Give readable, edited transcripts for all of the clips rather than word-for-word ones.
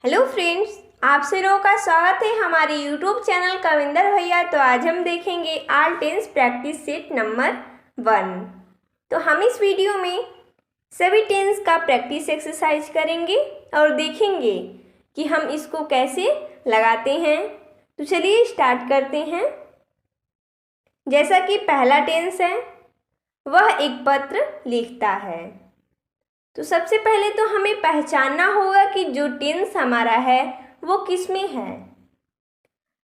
Hello friends, आप सभी का स्वागत है हमारे यूट्यूब चैनल कविंदर भैया। तो आज हम देखेंगे all tense practice set number 1। तो हम इस वीडियो में सभी टेंस का प्रैक्टिस एक्सरसाइज करेंगे और देखेंगे कि हम इसको कैसे लगाते हैं। तो चलिए स्टार्ट करते हैं। जैसा कि पहला टेंस है, वह एक पत्र लिखता है। तो सबसे पहले तो हमें पहचानना होगा कि जो टेंस हमारा है वो किस में है।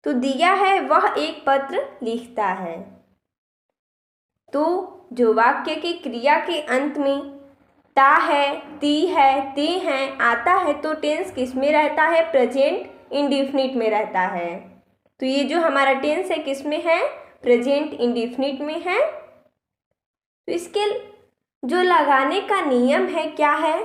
तो दिया है वह एक पत्र लिखता है। तो जो वाक्य की क्रिया के अंत में ता है, ती है, ते हैं आता है तो टेंस किस में रहता है? प्रेजेंट इंडेफिनिट में रहता है। तो ये जो हमारा टेंस है किस में है? प्रेजेंट इंडेफिनिट में है। तो इसके जो लगाने का नियम है क्या है,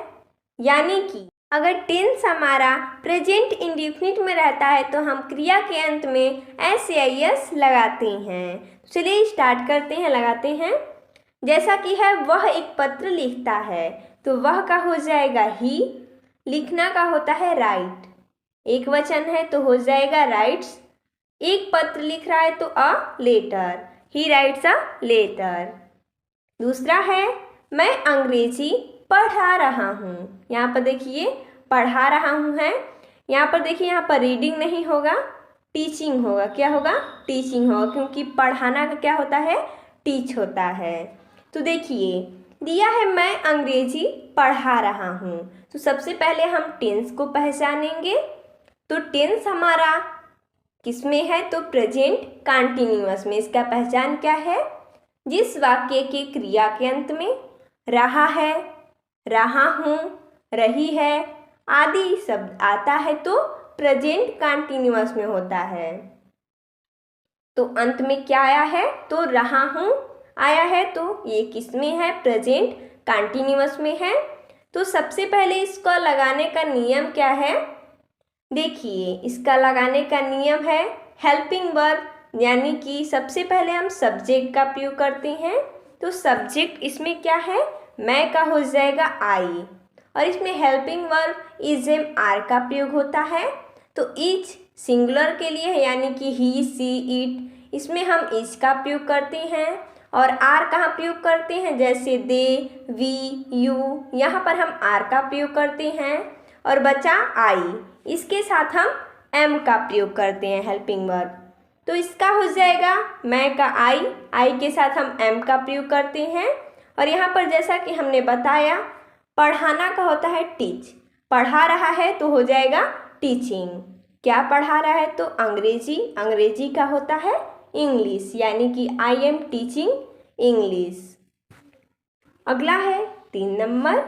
यानी कि अगर टेंस हमारा प्रेजेंट इंडेफिनिट में रहता है तो हम क्रिया के अंत में एस या यस लगाते हैं। चलिए स्टार्ट करते हैं, लगाते हैं। जैसा कि है वह एक पत्र लिखता है, तो वह का हो जाएगा ही, लिखना का होता है राइट, एक वचन है तो हो जाएगा राइट्स। एक पत्र लिख रहा है तो a letter, he writes a letter. दूसरा है मैं अंग्रेजी पढ़ा रहा हूँ। यहाँ पर देखिए पढ़ा रहा हूँ है, यहाँ पर देखिए यहाँ पर रीडिंग नहीं होगा, टीचिंग होगा। क्या होगा? टीचिंग होगा, क्योंकि पढ़ाना का क्या होता है? टीच होता है। तो देखिए दिया है मैं अंग्रेजी पढ़ा रहा हूँ। तो सबसे पहले हम टेंस को पहचानेंगे। तो टेंस हमारा किस में है? तो प्रेजेंट कंटिन्यूअस में। इसका पहचान क्या है? जिस वाक्य के क्रिया के अंत में रहा है, रहा हूँ, रही है आदि शब्द आता है तो प्रेजेंट कंटिन्यूअस में होता है। तो अंत में क्या आया है? तो रहा हूँ आया है, तो ये किस में है? प्रेजेंट कंटिन्यूअस में है। तो सबसे पहले इसको लगाने का नियम क्या है? देखिए इसका लगाने का नियम है हेल्पिंग वर्ब, यानी कि सबसे पहले हम सब्जेक्ट का प्रयोग करते हैं। तो सब्जेक्ट इसमें क्या है? मैं का हो जाएगा आई, और इसमें helping verb is am are का प्रयोग होता है। तो ईच सिंगुलर के लिए है, यानी कि ही, सी, इट, इसमें हम ईच का प्रयोग करते हैं। और आर कहाँ प्रयोग करते हैं? जैसे दे, वी, यू, यहाँ पर हम आर का प्रयोग करते हैं। और बचा आई, इसके साथ हम एम का प्रयोग करते हैं हेल्पिंग वर्ब। तो इसका हो जाएगा मैं का आई के साथ हम एम का प्रयोग करते हैं। और यहाँ पर जैसा कि हमने बताया पढ़ाना का होता है टीच, पढ़ा रहा है तो हो जाएगा टीचिंग। क्या पढ़ा रहा है? तो अंग्रेजी, अंग्रेजी का होता है इंग्लिश, यानी कि आई एम टीचिंग इंग्लिश। अगला है 3 नंबर,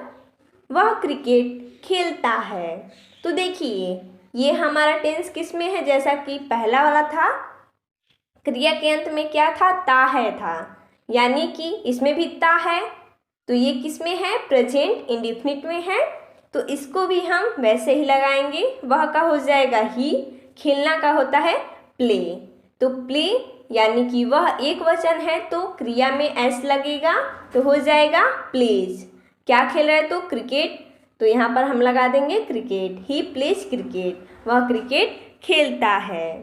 वह क्रिकेट खेलता है। तो देखिए ये हमारा टेंस किस में है? जैसा कि पहला वाला था, क्रिया के अंत में क्या था? ता है था, यानी कि इसमें भी ता है। तो ये किस में है? प्रेजेंट इंडेफिनिट में है। तो इसको भी हम वैसे ही लगाएंगे। वह का हो जाएगा ही, खेलना का होता है प्ले। तो प्ले यानी कि वह एक वचन है तो क्रिया में एस लगेगा तो हो जाएगा प्लेज। क्या खेल रहा है? तो क्रिकेट, तो यहाँ पर हम लगा देंगे क्रिकेट, ही प्लेज क्रिकेट, वह क्रिकेट खेलता है।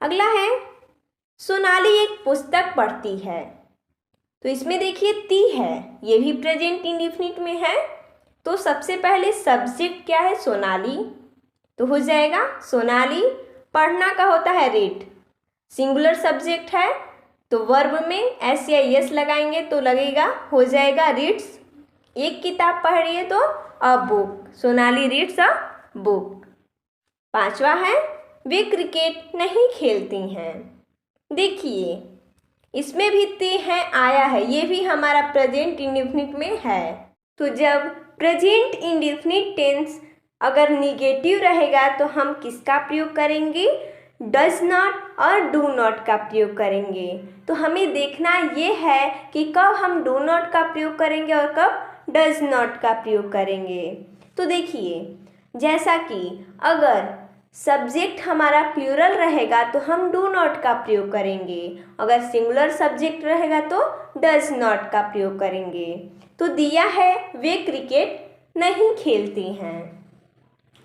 अगला है सोनाली एक पुस्तक पढ़ती है। तो इसमें देखिए ती है, ये भी प्रेजेंट इंडेफिनिट में है। तो सबसे पहले सब्जेक्ट क्या है? सोनाली, तो हो जाएगा सोनाली। पढ़ना का होता है रीड, सिंगुलर सब्जेक्ट है तो वर्ब में एस या यस लगाएंगे तो लगेगा, हो जाएगा रीड्स। एक किताब पढ़ रही है तो a book, Sonali reads a book. 5वां है वे क्रिकेट नहीं खेलती हैं। देखिए इसमें भी ते हैं आया है, ये भी हमारा प्रेजेंट इंडेफिनिट में है। तो जब प्रेजेंट इंडेफिनिट टेंस अगर निगेटिव रहेगा तो हम किसका प्रयोग करेंगे? डज नॉट और डू नॉट का प्रयोग करेंगे। तो हमें देखना ये है कि कब हम डू नॉट का प्रयोग करेंगे और कब डज नॉट का प्रयोग करेंगे। तो देखिए जैसा कि अगर सब्जेक्ट हमारा प्लूरल रहेगा तो हम डू नॉट का प्रयोग करेंगे, अगर सिंगुलर सब्जेक्ट रहेगा तो डज नॉट का प्रयोग करेंगे। तो दिया है वे क्रिकेट नहीं खेलती हैं।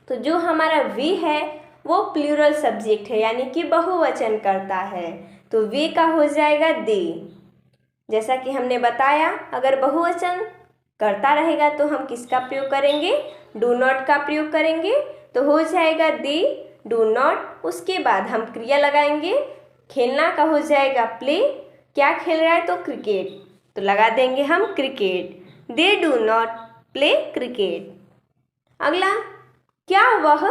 तो जो हमारा वे है वो प्लूरल सब्जेक्ट है, यानी कि बहुवचन करता है, तो वे का हो जाएगा दे। जैसा कि हमने बताया, अगर बहुवचन करता रहेगा तो हम किसका प्रयोग करेंगे? डू नॉट का प्रयोग करेंगे, तो हो जाएगा दे डू नॉट। उसके बाद हम क्रिया लगाएंगे, खेलना का हो जाएगा प्ले। क्या खेल रहा है? तो क्रिकेट, तो लगा देंगे हम cricket. They do not play cricket. अगला, क्या वह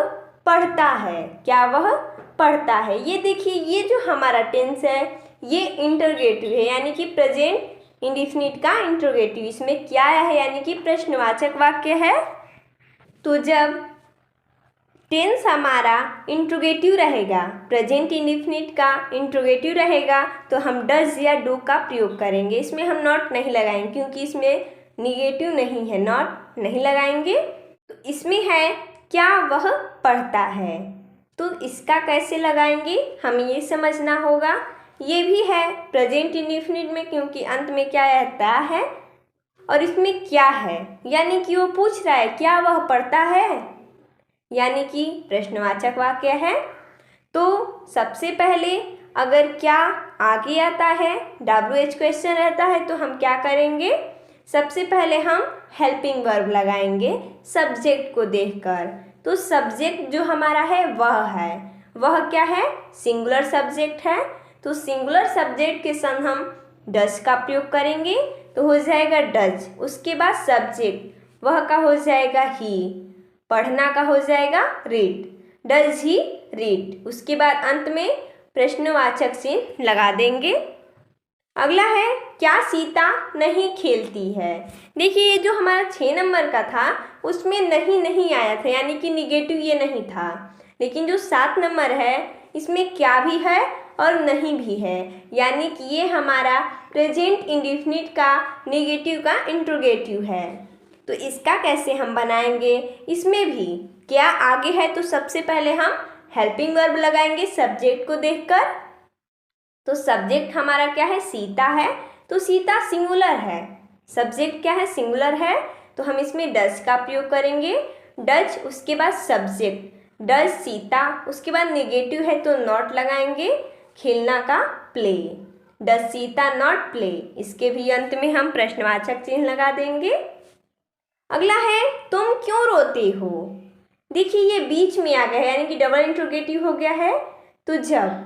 पढ़ता है? क्या वह पढ़ता है? ये देखिए, ये जो हमारा टेंस है ये इंटरोगेटिव है, यानी कि प्रेजेंट इंडेफिनिट का इंटरोगेटिव। इसमें क्या आया है? यानी कि प्रश्नवाचक वाक्य है। तो जब टेंस हमारा इंट्रोगेटिव रहेगा, प्रेजेंट इंडेफिनिट का इंट्रोगेटिव रहेगा, तो हम डज या डू का प्रयोग करेंगे। इसमें हम नॉट नहीं लगाएंगे क्योंकि इसमें निगेटिव नहीं है, नॉट नहीं लगाएंगे। तो इसमें है क्या वह पढ़ता है, तो इसका कैसे लगाएंगे हमें ये समझना होगा। ये भी है प्रेजेंट इंडेफिनिट में, क्योंकि अंत में क्या रहता है और इसमें क्या है, यानी कि वो पूछ रहा है क्या वह पढ़ता है, यानी कि प्रश्नवाचक वाक्य है। तो सबसे पहले अगर क्या आगे आता है, WH क्वेश्चन रहता है, तो हम क्या करेंगे? सबसे पहले हम हेल्पिंग वर्ब लगाएंगे सब्जेक्ट को देखकर। तो सब्जेक्ट जो हमारा है वह क्या है? सिंगुलर सब्जेक्ट है, तो सिंगुलर सब्जेक्ट के संग हम डज का प्रयोग करेंगे, तो हो जाएगा डज। उसके बाद सब्जेक्ट वह का हो जाएगा ही, पढ़ना का हो जाएगा रीड, डज ही रीड। उसके बाद अंत में प्रश्नवाचक चिन्ह लगा देंगे। अगला है क्या सीता नहीं खेलती है? देखिए, ये जो हमारा 6 नंबर का था उसमें नहीं आया था, यानी कि निगेटिव ये नहीं था। लेकिन जो 7 नंबर है इसमें क्या भी है और नहीं भी है, यानी कि ये हमारा प्रेजेंट इंडेफिनिट का नेगेटिव का इंट्रोगेटिव है। तो इसका कैसे हम बनाएंगे? इसमें भी क्या आगे है, तो सबसे पहले हम हेल्पिंग वर्ब लगाएंगे सब्जेक्ट को देखकर। तो सब्जेक्ट हमारा क्या है? सीता है, तो सीता सिंगुलर है, सब्जेक्ट क्या है? सिंगुलर है, तो हम इसमें डज का प्रयोग करेंगे, डज। उसके बाद सब्जेक्ट डज सीता, उसके बाद नेगेटिव है तो नॉट लगाएंगे, खेलना का play, does Sita not play. इसके भी अंत में हम प्रश्नवाचक चिन्ह लगा देंगे। अगला है तुम क्यों रोते हो? देखिए, ये बीच में आ गया है, यानी कि डबल इंट्रोगेटिव हो गया है। तो जब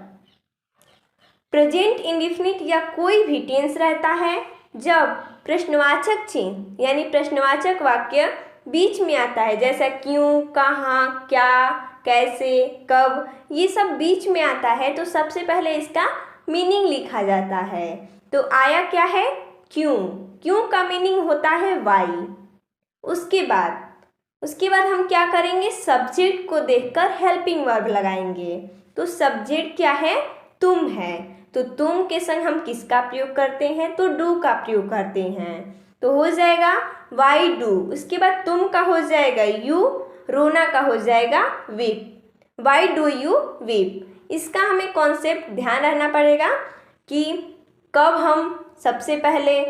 प्रेजेंट इंडेफिनिट या कोई भी टेंस रहता है, जब प्रश्नवाचक चिन्ह यानी प्रश्नवाचक वाक्य बीच में आता है, जैसा क्यों, कहाँ, क्या, कैसे, कब, ये सब बीच में आता है, तो सबसे पहले इसका मीनिंग लिखा जाता है। तो आया क्या है? क्यों। क्यों का मीनिंग होता है वाई। उसके बाद हम क्या करेंगे? सब्जेक्ट को देखकर हेल्पिंग वर्ब लगाएंगे। तो सब्जेक्ट क्या है? तुम है, तो तुम के संग हम किसका प्रयोग करते हैं? तो डू का प्रयोग करते हैं, तो हो जाएगा वाई डू। उसके बाद तुम का हो जाएगा यू, रोना का हो जाएगा weep, why do you weep. इसका हमें कॉन्सेप्ट ध्यान रखना पड़ेगा कि कब हम सबसे पहले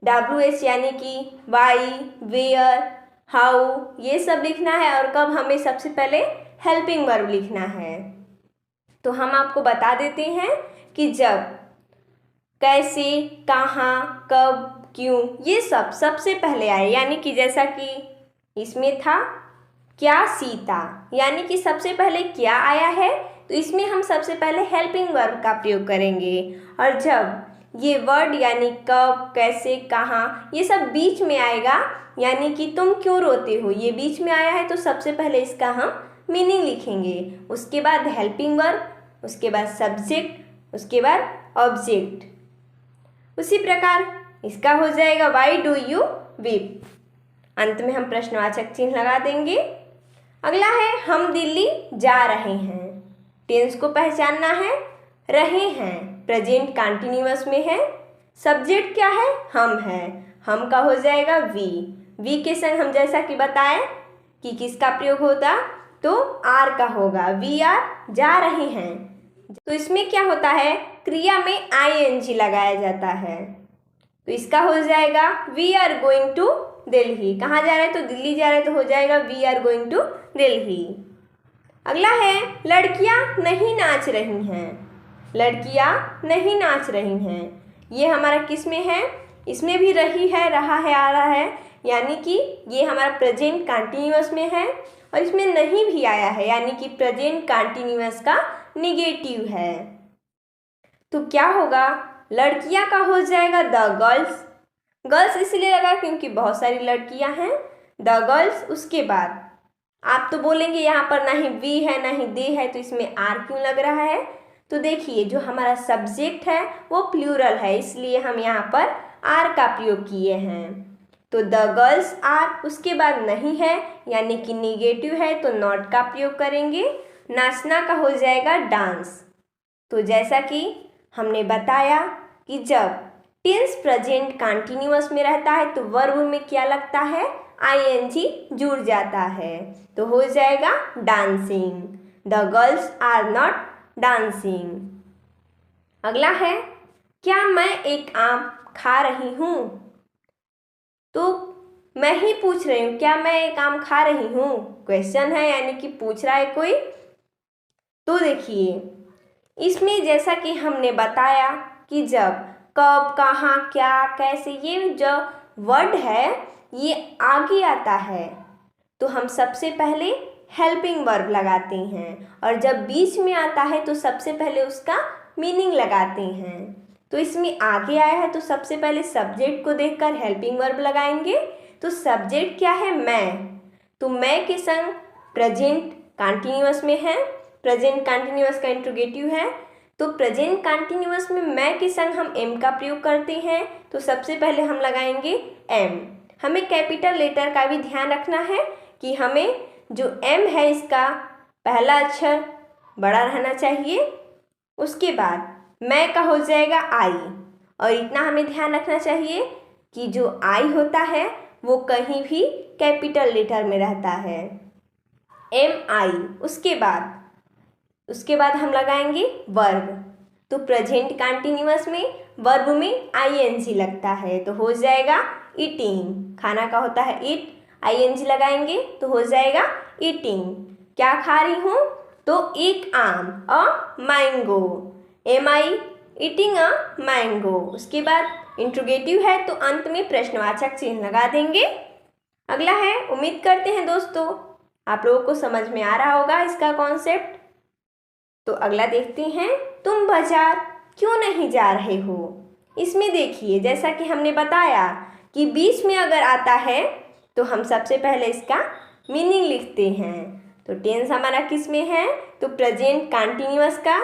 WH यानी कि वाई, वेयर, हाउ ये सब लिखना है, और कब हमें सबसे पहले हेल्पिंग वर्ब लिखना है। तो हम आपको बता देते हैं कि जब कैसे, कहाँ, कब, क्यों ये सब सबसे पहले आए, यानी कि जैसा कि इसमें था क्या सीता, यानी कि सबसे पहले क्या आया है, तो इसमें हम सबसे पहले हेल्पिंग वर्ब का प्रयोग करेंगे। और जब ये वर्ड यानी कब, कैसे, कहाँ ये सब बीच में आएगा, यानी कि तुम क्यों रोते हो ये बीच में आया है, तो सबसे पहले इसका हम मीनिंग लिखेंगे। उसके बाद हेल्पिंग वर्ब, उसके बाद सब्जेक्ट, उसके बाद ऑब्जेक्ट। उसी प्रकार इसका हो जाएगा वाई डू यू वीप। अंत में हम प्रश्नवाचक चिन्ह लगा देंगे। अगला है हम दिल्ली जा रहे हैं। टेंस को पहचानना है, रहे हैं प्रेजेंट कंटिन्यूअस में है, सब्जेक्ट क्या है? हम है, हम का हो जाएगा वी के संग हम जैसा कि बताएं कि किसका प्रयोग होता, तो आर का होगा, वी आर जा रहे हैं। तो इसमें क्या होता है? क्रिया में ING लगाया जाता है, तो इसका हो जाएगा we are going to Delhi. कहाँ जा रहे हैं? तो दिल्ली जा रहे हैं, तो हो जाएगा we are going to Delhi. अगला है लड़कियां नहीं नाच रही हैं। लड़कियां नहीं नाच रही हैं, ये हमारा किस में है? इसमें भी रही है, रहा है, आ रहा है, यानी कि ये हमारा प्रेजेंट कंटिन्यूअस में है। और इसमें नहीं भी आया है, यानी कि प्रेजेंट कंटिन्यूअस का निगेटिव है। तो क्या होगा? लड़कियां का हो जाएगा द गर्ल्स। गर्ल्स इसलिए लगा क्योंकि बहुत सारी लड़कियां हैं। The girls. उसके बाद आप तो बोलेंगे यहाँ पर ना ही वी है ना ही दे है, तो इसमें आर क्यों लग रहा है? तो देखिए, जो हमारा सब्जेक्ट है वो प्लूरल है, इसलिए हम यहाँ पर आर का प्रयोग किए हैं। तो द गर्ल्स आर। उसके बाद नहीं है यानी कि निगेटिव है, तो नॉट का प्रयोग करेंगे। नाचना का हो जाएगा डांस। तो जैसा कि हमने बताया कि जब टेंस प्रेजेंट कंटिन्यूअस में रहता है तो वर्ब में क्या लगता है? आईएनजी जुड़ जाता है, तो हो जाएगा dancing. The girls are not dancing. अगला है क्या मैं एक आम खा रही हूँ? तो मैं ही पूछ रही हूँ, क्या मैं एक आम खा रही हूँ? क्वेश्चन है, यानी कि पूछ रहा है कोई। तो देखिए, इसमें जैसा कि हमने बताया कि जब कब, कहाँ, क्या, कैसे, ये जो वर्ड है ये आगे आता है तो हम सबसे पहले हेल्पिंग वर्ब लगाते हैं, और जब बीच में आता है तो सबसे पहले उसका मीनिंग लगाते हैं। तो इसमें आगे आया है तो सबसे पहले सब्जेक्ट को देखकर हेल्पिंग वर्ब लगाएंगे। तो सब्जेक्ट क्या है? मैं। तो मैं के संग प्रेजेंट कंटिन्यूअस में है, प्रेजेंट कंटिन्यूअस का इंट्रोगेटिव है। तो प्रेजेंट कंटिन्यूअस में मैं के संग हम एम का प्रयोग करते हैं, तो सबसे पहले हम लगाएंगे एम। हमें कैपिटल लेटर का भी ध्यान रखना है कि हमें जो एम है इसका पहला अक्षर बड़ा रहना चाहिए। उसके बाद मैं का हो जाएगा आई, और इतना हमें ध्यान रखना चाहिए कि जो आई होता है वो कहीं भी कैपिटल लेटर में रहता है, एम आई। उसके बाद हम लगाएंगे वर्ब। तो प्रेजेंट कंटिन्यूअस में वर्ब में आईएनजी लगता है, तो हो जाएगा ईटिंग। खाना का होता है ईट, आईएनजी लगाएंगे तो हो जाएगा ईटिंग। क्या खा रही हूँ? तो एक आम, a mango, am I, eating a mango. उसके बाद इंट्रोगेटिव है तो अंत में प्रश्नवाचक चिन्ह लगा देंगे। अगला है, उम्मीद करते हैं दोस्तों आप लोगों को समझ में आ रहा होगा इसका कॉन्सेप्ट। तो अगला देखते हैं, तुम बाजार क्यों नहीं जा रहे हो? इसमें देखिए, जैसा कि हमने बताया कि बीच में अगर आता है तो हम सबसे पहले इसका मीनिंग लिखते हैं। तो टेंस हमारा किस में है? तो प्रेजेंट कंटिन्यूअस का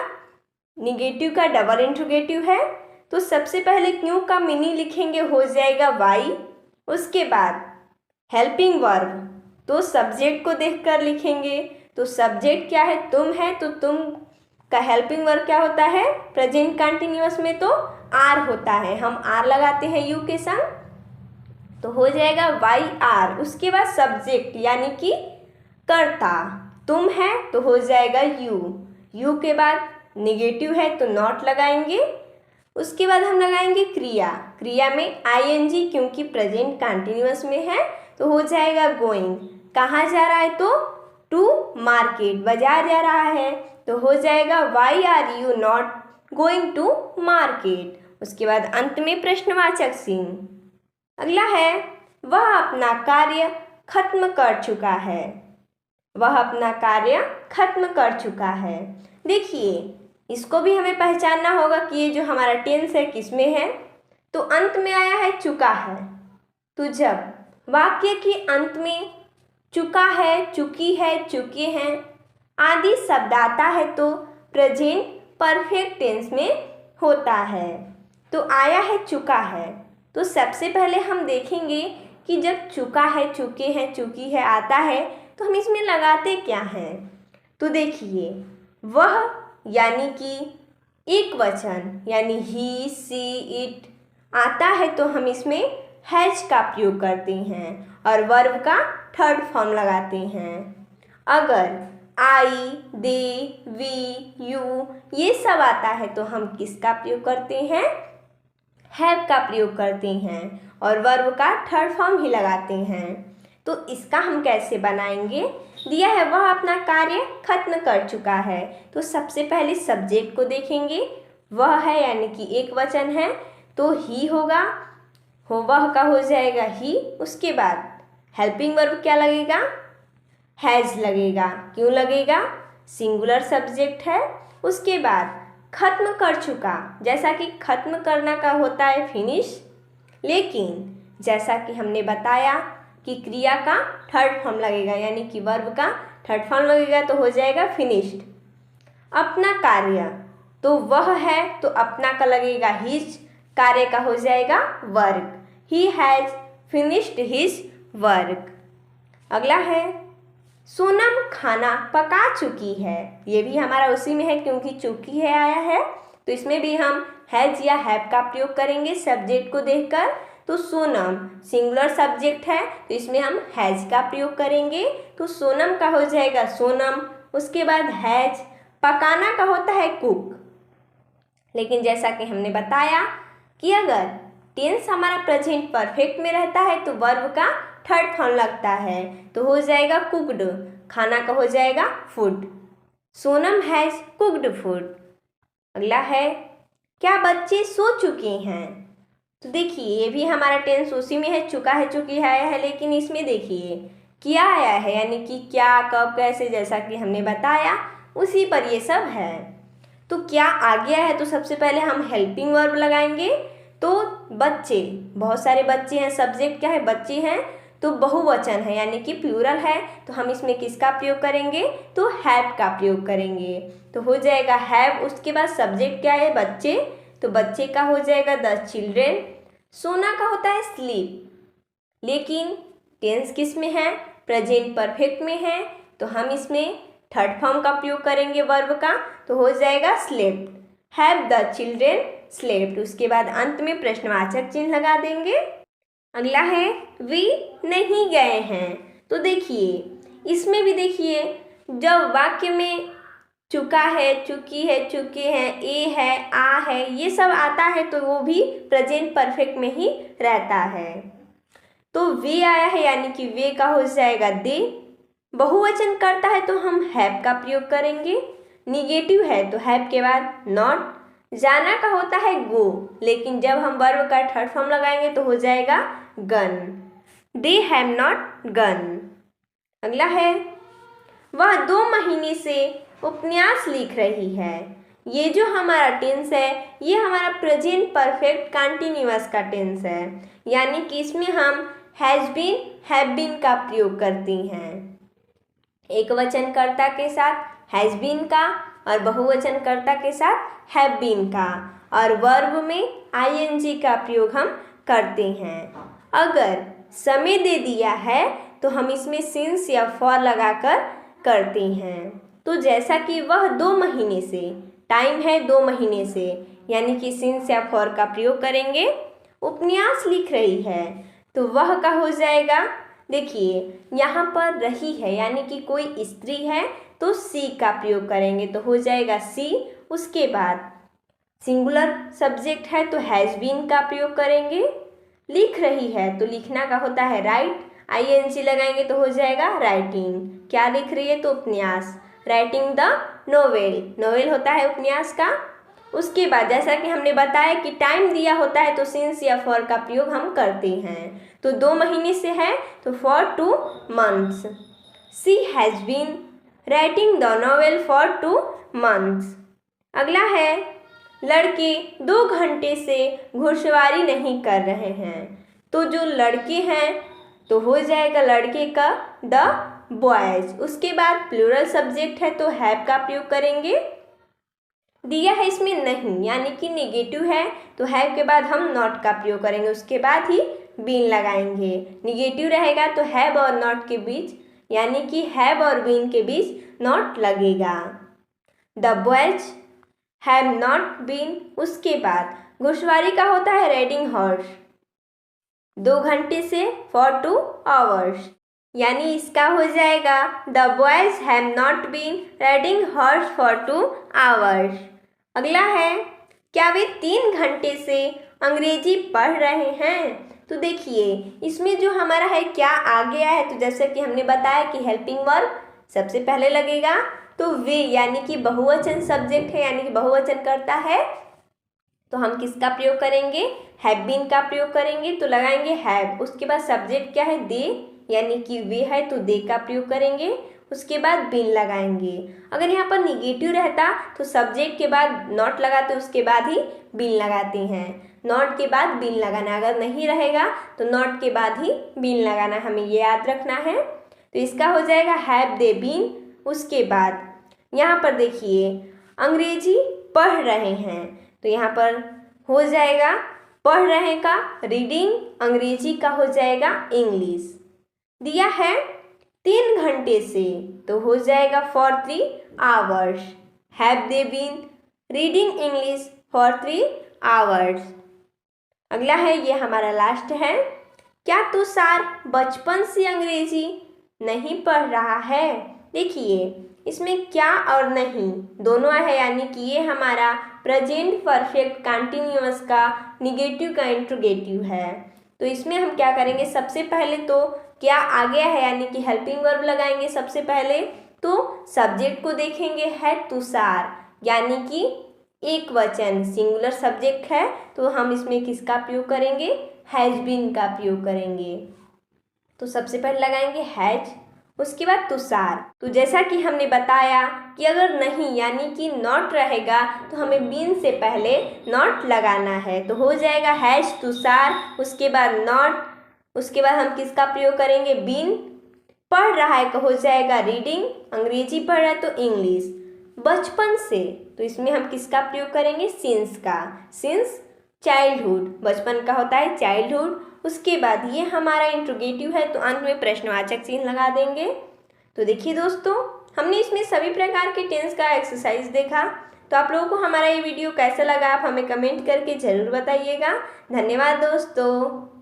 निगेटिव का डबल इंट्रोगेटिव है। तो सबसे पहले क्यों का मीनिंग लिखेंगे, हो जाएगा वाई। उसके बाद हेल्पिंग वर्ब, तो सब्जेक्ट को देखकर लिखेंगे। तो सब्जेक्ट क्या है? तुम है, तो तुम का हेल्पिंग वर्ब क्या होता है? प्रेजेंट कंटिन्यूअस में तो आर होता है, हम आर लगाते हैं यू के संग, तो हो जाएगा वाई आर। उसके बाद सब्जेक्ट यानी कि कर्ता, तुम है तो हो जाएगा यू। यू के बाद निगेटिव है तो नॉट लगाएंगे। उसके बाद हम लगाएंगे क्रिया। क्रिया में आईएनजी क्योंकि प्रेजेंट कंटिन्यूअस में है तो हो जाएगा गोइंग। कहाँ जा रहा है? तो टू मार्केट, बाजार जा रहा है, तो हो जाएगा why are you not going to market. उसके बाद अंत में प्रश्नवाचक चिन्ह। अगला है, वह अपना कार्य खत्म कर चुका है। वह अपना कार्य खत्म कर चुका है। देखिए, इसको भी हमें पहचानना होगा कि ये जो हमारा टेंस है किस में है? तो अंत में आया है चुका है। तो जब वाक्य के अंत में चुका है, चुकी है, चुके हैं आदि शब्द आता है तो प्रेजेंट परफेक्ट टेंस में होता है। तो आया है चुका है, तो सबसे पहले हम देखेंगे कि जब चुका है, चुके हैं, चुकी है आता है तो हम इसमें लगाते क्या हैं? तो देखिए, वह यानी कि एक वचन यानी ही, सी, इट आता है तो हम इसमें हैज का प्रयोग करते हैं और वर्ब का थर्ड फॉर्म लगाते हैं। अगर आई, दे, वी, यू ये सब आता है तो हम किसका प्रयोग करते हैं? हैव का प्रयोग करते हैं। और वर्ब का थर्ड फॉर्म ही लगाते हैं। तो इसका हम कैसे बनाएंगे? दिया है वह अपना कार्य खत्म कर चुका है। तो सबसे पहले सब्जेक्ट को देखेंगे, वह है यानी कि एक वचन है तो ही होगा, वह का हो जाएगा ही। उसके बाद हेल्पिंग वर्ब क्या लगेगा? हैज़ लगेगा। क्यों लगेगा? सिंगुलर सब्जेक्ट है। उसके बाद खत्म कर चुका, जैसा कि खत्म करना का होता है फिनिश, लेकिन जैसा कि हमने बताया कि क्रिया का थर्ड फॉर्म लगेगा यानी कि वर्ब का थर्ड फॉर्म लगेगा तो हो जाएगा फिनिश्ड। अपना कार्य, तो वह है तो अपना का लगेगा हिज, कार्य का हो जाएगा work. He has finished his work. अगला है सोनम खाना पका चुकी है। ये भी हमारा उसी में है क्योंकि चुकी है आया है, तो इसमें भी हम हैज या हैव का प्रयोग करेंगे सब्जेक्ट को देखकर। तो सोनम सिंगुलर सब्जेक्ट है तो इसमें हम हैज का प्रयोग करेंगे। तो सोनम का हो जाएगा सोनम। उसके बाद हैज, पकाना का होता है कुक। लेकिन जैसा कि हमने बताया कि अगर टेंस हमारा प्रेजेंट परफेक्ट में रहता है तो वर्ब का थर्ड फॉर्म लगता है तो हो जाएगा कुकड, खाना का हो जाएगा food. Sonam has cooked food. अगला है क्या बच्चे सो चुके हैं? तो देखिए ये भी हमारा टेंस उसी में है, चुका है चुकी है आया है, लेकिन इसमें देखिए क्या आया है यानी कि क्या कब कैसे, जैसा कि हमने बताया उसी पर ये सब है। तो क्या आ गया है तो सबसे पहले हम हेल्पिंग वर्ब लगाएंगे। तो बच्चे, बहुत सारे बच्चे हैं, सब्जेक्ट क्या है? बच्चे हैं, तो बहुवचन है यानी कि प्लूरल है तो हम इसमें किसका प्रयोग करेंगे? तो हैव का प्रयोग करेंगे तो हो जाएगा हैव। उसके बाद सब्जेक्ट क्या है? बच्चे, तो बच्चे का हो जाएगा द चिल्ड्रेन। सोना का होता है स्लीप, लेकिन टेंस किस में है? प्रेजेंट परफेक्ट में है तो हम इसमें थर्ड फॉर्म का प्रयोग करेंगे वर्ब का तो हो जाएगा slept. Have the children slept. उसके बाद अंत में प्रश्नवाचक चिन्ह लगा देंगे। अगला है वे नहीं गए हैं। तो देखिए इसमें भी देखिए जब वाक्य में चुका है, चुकी है, चुके हैं, ए है, आ है, ये सब आता है तो वो भी प्रेजेंट परफेक्ट में ही रहता है। तो वे आया है यानी कि वे का हो जाएगा दे। बहुवचन करता है तो हम हैव का प्रयोग करेंगे। निगेटिव है तो हैव के बाद नॉट। जाना का होता है गो, लेकिन जब हम वर्ब का थर्ड फॉर्म लगाएंगे तो हो जाएगा gun. They have not gonna. अगला है वह 2 महीने से उपन्यास लिख रही है। ये जो हमारा टेंस है ये हमारा प्रेजेंट परफेक्ट कंटिन्यूअस का टेंस है यानी कि इसमें हम हैज बीन, हैव बीन का प्रयोग करती हैं। एक वचन कर्ता के साथ हैज बीन का और बहुवचन कर्ता के साथ हैव बीन का, और वर्ब में आईएनजी का प्रयोग हम करते हैं। अगर समय दे दिया है तो हम इसमें सिंस या फॉर लगाकर करते हैं। तो जैसा कि वह 2 महीने से, टाइम है 2 महीने से यानी कि सिंस या फॉर का प्रयोग करेंगे। उपन्यास लिख रही है तो वह का हो जाएगा, देखिए यहाँ पर रही है यानी कि कोई स्त्री है तो सी का प्रयोग करेंगे तो हो जाएगा सी। उसके बाद सिंगुलर सब्जेक्ट है तो हैज बीन का प्रयोग करेंगे। लिख रही है तो लिखना का होता है राइट, आईएनजी लगाएंगे तो हो जाएगा राइटिंग। क्या लिख रही है? तो उपन्यास, राइटिंग द नोवेल। नोवेल होता है उपन्यास का। उसके बाद जैसा कि हमने बताया कि टाइम दिया होता है तो सिंस या फॉर का प्रयोग हम करते हैं। तो 2 महीने से है तो for 2 months. She has been writing the novel for 2 months. अगला है लड़के 2 घंटे से घुड़सवारी नहीं कर रहे हैं। तो जो लड़के हैं तो हो जाएगा लड़के का द बॉयज। उसके बाद प्लूरल सब्जेक्ट है तो हैव का प्रयोग करेंगे। दिया है इसमें नहीं यानी कि नेगेटिव है तो हैव के बाद हम नॉट का प्रयोग करेंगे, उसके बाद ही बीन लगाएंगे। नेगेटिव रहेगा तो हैव और नॉट के बीच यानी कि हैव और बीन के बीच नॉट लगेगा। The boys have not been. उसके बाद घुड़सवारी का होता है राइडिंग हॉर्स, 2 घंटे से फॉर 2 आवर्स यानी इसका हो जाएगा the boys have not been riding horse for 2 hours. अगला है क्या वे 3 घंटे से अंग्रेजी पढ़ रहे हैं? तो देखिए इसमें जो हमारा है क्या आ गया है, तो जैसे कि हमने बताया कि हेल्पिंग वर्ब सबसे पहले लगेगा, तो वे यानी कि बहुवचन सब्जेक्ट है यानी कि बहुवचन करता है, तो हम किसका प्रयोग करेंगे, हैव बीन का प्रयोग करेंगे, तो लगाएंगे हैव। उसके बाद सब्जेक्ट क्या है, दे यानी कि वे है, तो दे का प्रयोग करेंगे। उसके बाद बीन लगाएंगे। अगर यहाँ पर निगेटिव रहता तो सब्जेक्ट के बाद नॉट लगाते, उसके बाद ही बीन लगाते हैं। नॉट के बाद बीन लगाना, अगर नहीं रहेगा तो नॉट के बाद ही बीन लगाना, हमें ये याद रखना है। तो इसका हो जाएगा हैव दे बीन। उसके बाद यहाँ पर देखिए अंग्रेजी पढ़ रहे हैं, तो यहाँ पर हो जाएगा पढ़ रहे का रीडिंग, अंग्रेजी का हो जाएगा इंग्लिश। दिया है 3 घंटे से, तो हो जाएगा for 3 hours. Have they been reading English for 3 hours. अगला है, ये हमारा लास्ट है, क्या तुषार बचपन से अंग्रेजी नहीं पढ़ रहा है। देखिए इसमें क्या और नहीं दोनों है, यानी कि ये हमारा प्रेजेंट परफेक्ट कंटिन्यूअस का निगेटिव का इंट्रोगेटिव है। तो इसमें हम क्या करेंगे, सबसे पहले तो क्या आ गया है यानी कि हेल्पिंग वर्ब लगाएंगे सबसे पहले, तो सब्जेक्ट को देखेंगे है तुषार यानी कि एक वचन सिंगुलर सब्जेक्ट है, तो हम इसमें किसका प्रयोग करेंगे, हैज बीन का प्रयोग करेंगे। तो सबसे पहले लगाएंगे हैज, उसके बाद तुषार। तो जैसा कि हमने बताया कि अगर नहीं यानी कि नॉट रहेगा तो हमें बीन से पहले नॉट लगाना है, तो हो जाएगा हैज तुषार, उसके बाद नॉट, उसके बाद हम किसका प्रयोग करेंगे, बीन। पढ़ रहा है तो हो जाएगा रीडिंग, अंग्रेजी पढ़ रहा है तो इंग्लिश। बचपन से, तो इसमें हम किसका प्रयोग करेंगे, सिंस का, सिंस चाइल्डहुड, बचपन का होता है चाइल्डहुड। उसके बाद ये हमारा इंट्रोगेटिव है, तो अंत में प्रश्नवाचक चिन्ह लगा देंगे। तो देखिए दोस्तों, हमने इसमें सभी प्रकार के टेंस का एक्सरसाइज देखा। तो आप लोगों को हमारा ये वीडियो कैसा लगा, आप हमें कमेंट करके ज़रूर बताइएगा। धन्यवाद दोस्तों।